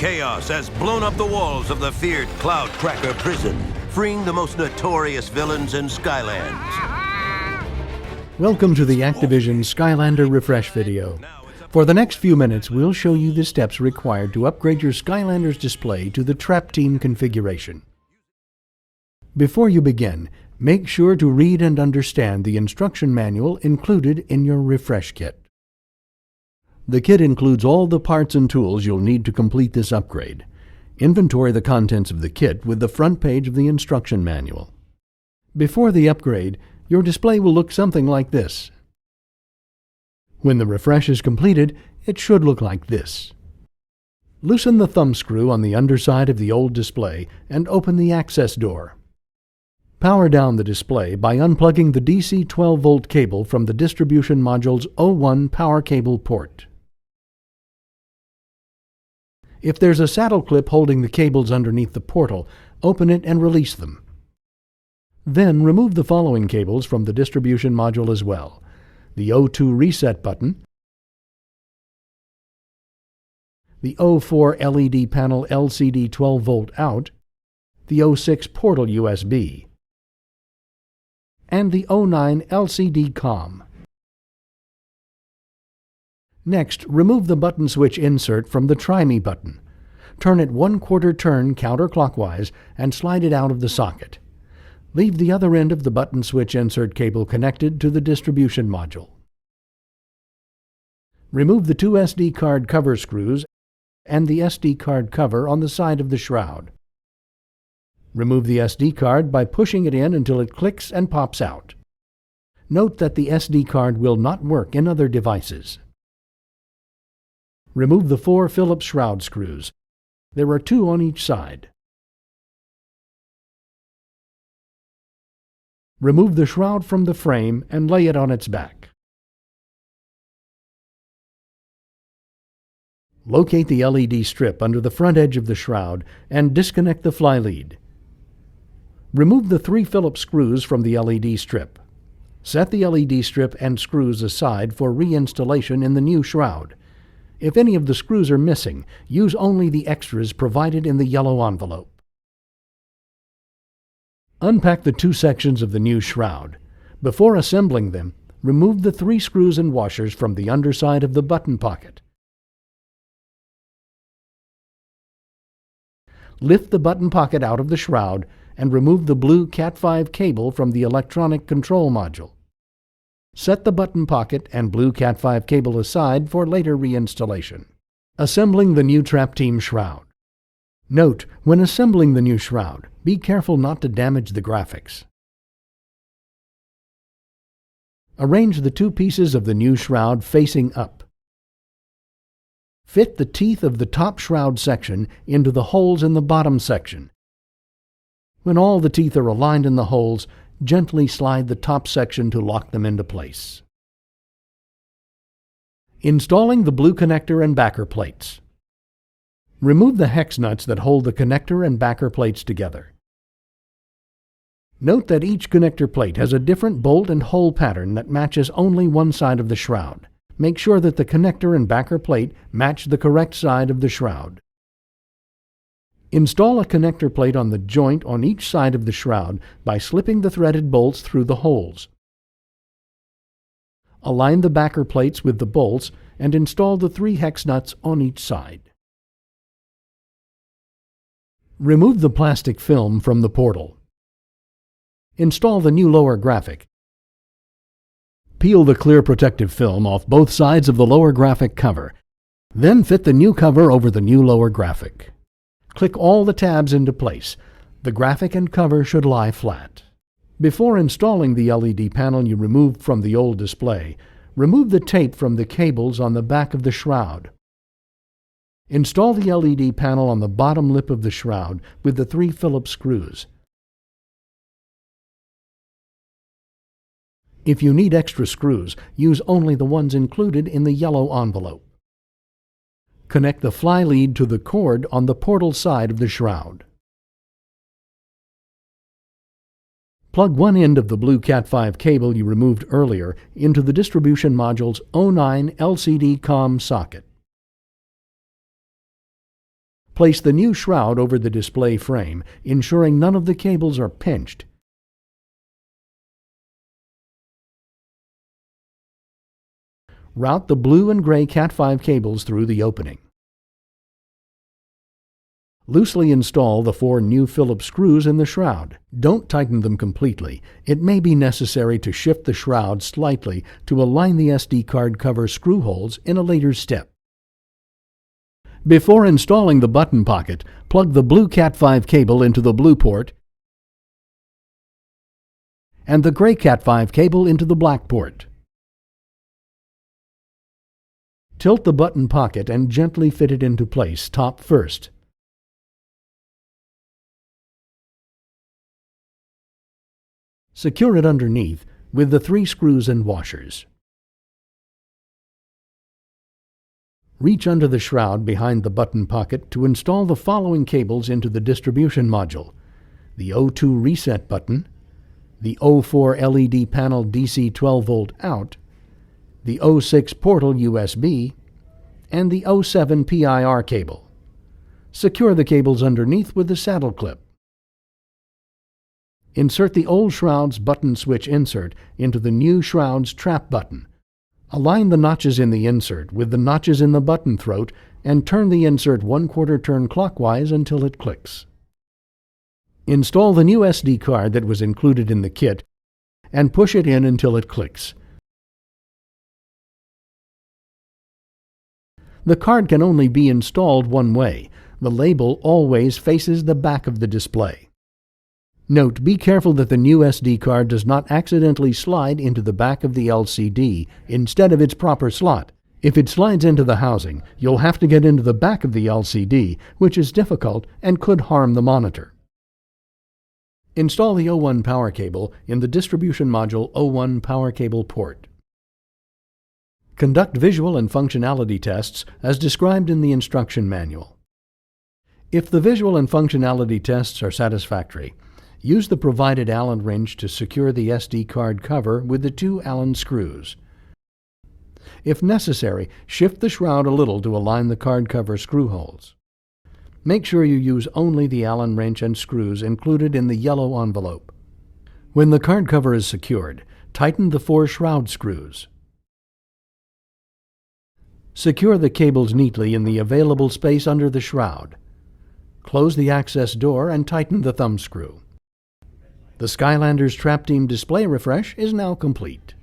chaos has blown up the walls of the feared Cloudcracker prison, freeing the most notorious villains in Skylands. Welcome to the Activision Skylander refresh video. For the next few minutes, we'll show you the steps required to upgrade your Skylanders display to the Trap Team configuration. Before you begin, make sure to read and understand the instruction manual included in your refresh kit. The kit includes all the parts and tools you'll need to complete this upgrade. Inventory the contents of the kit with the front page of the instruction manual. Before the upgrade, your display will look something like this. When the refresh is completed, it should look like this. Loosen the thumb screw on the underside of the old display and open the access door. Power down the display by unplugging the DC 12-volt cable from the distribution module's 01 power cable port. If there's a saddle clip holding the cables underneath the portal, open it and release them. Then remove the following cables from the distribution module as well: the O2 reset button, the O4 LED panel LCD 12-volt out, the O6 portal USB, and the O9 LCD COM. Next, remove the button switch insert from the Try Me button. Turn it 1/4 turn counterclockwise and slide it out of the socket. Leave the other end of the button switch insert cable connected to the distribution module. Remove the 2 SD card cover screws and the SD card cover on the side of the shroud. Remove the SD card by pushing it in until it clicks and pops out. Note that the SD card will not work in other devices. Remove the 4 Phillips shroud screws. There are 2 on each side. Remove the shroud from the frame and lay it on its back. Locate the LED strip under the front edge of the shroud and disconnect the fly lead. Remove the 3 Phillips screws from the LED strip. Set the LED strip and screws aside for reinstallation in the new shroud. If any of the screws are missing, use only the extras provided in the yellow envelope. Unpack the 2 sections of the new shroud. Before assembling them, remove the 3 screws and washers from the underside of the button pocket. Lift the button pocket out of the shroud and remove the blue Cat5 cable from the electronic control module. Set the button pocket and blue Cat5 cable aside for later reinstallation. Assembling the new Trap Team shroud. Note, when assembling the new shroud, be careful not to damage the graphics. Arrange the 2 pieces of the new shroud facing up. Fit the teeth of the top shroud section into the holes in the bottom section. When all the teeth are aligned in the holes, gently slide the top section to lock them into place. Installing the blue connector and backer plates. Remove the hex nuts that hold the connector and backer plates together. Note that each connector plate has a different bolt and hole pattern that matches only one side of the shroud. Make sure that the connector and backer plate match the correct side of the shroud. Install a connector plate on the joint on each side of the shroud by slipping the threaded bolts through the holes. Align the backer plates with the bolts and install the 3 hex nuts on each side. Remove the plastic film from the portal. Install the new lower graphic. Peel the clear protective film off both sides of the lower graphic cover. Then fit the new cover over the new lower graphic. Click all the tabs into place. The graphic and cover should lie flat. Before installing the LED panel you removed from the old display, remove the tape from the cables on the back of the shroud. Install the LED panel on the bottom lip of the shroud with the 3 Phillips screws. If you need extra screws, use only the ones included in the yellow envelope. Connect the fly lead to the cord on the portal side of the shroud. Plug one end of the blue Cat5 cable you removed earlier into the distribution module's 09 LCD COM socket. Place the new shroud over the display frame, ensuring none of the cables are pinched. Route the blue and gray Cat 5 cables through the opening. Loosely install the 4 new Phillips screws in the shroud. Don't tighten them completely. It may be necessary to shift the shroud slightly to align the SD card cover screw holes in a later step. Before installing the button pocket, plug the blue Cat 5 cable into the blue port and the gray Cat 5 cable into the black port. Tilt the button pocket and gently fit it into place, top first. Secure it underneath with the 3 screws and washers. Reach under the shroud behind the button pocket to install the following cables into the distribution module: the O2 reset button, the O4 LED panel DC 12-volt out, the O6 portal USB, and the O7 PIR cable. Secure the cables underneath with the saddle clip. Insert the old shroud's button switch insert into the new shroud's trap button. Align the notches in the insert with the notches in the button throat and turn the insert 1/4 turn clockwise until it clicks. Install the new SD card that was included in the kit and push it in until it clicks. The card can only be installed one way. The label always faces the back of the display. Note, be careful that the new SD card does not accidentally slide into the back of the LCD instead of its proper slot. If it slides into the housing, you'll have to get into the back of the LCD, which is difficult and could harm the monitor. Install the O1 power cable in the distribution module O1 power cable port. Conduct visual and functionality tests as described in the instruction manual. If the visual and functionality tests are satisfactory, use the provided Allen wrench to secure the SD card cover with the 2 Allen screws. If necessary, shift the shroud a little to align the card cover screw holes. Make sure you use only the Allen wrench and screws included in the yellow envelope. When the card cover is secured, tighten the 4 shroud screws. Secure the cables neatly in the available space under the shroud. Close the access door and tighten the thumb screw. The Skylanders Trap Team display refresh is now complete.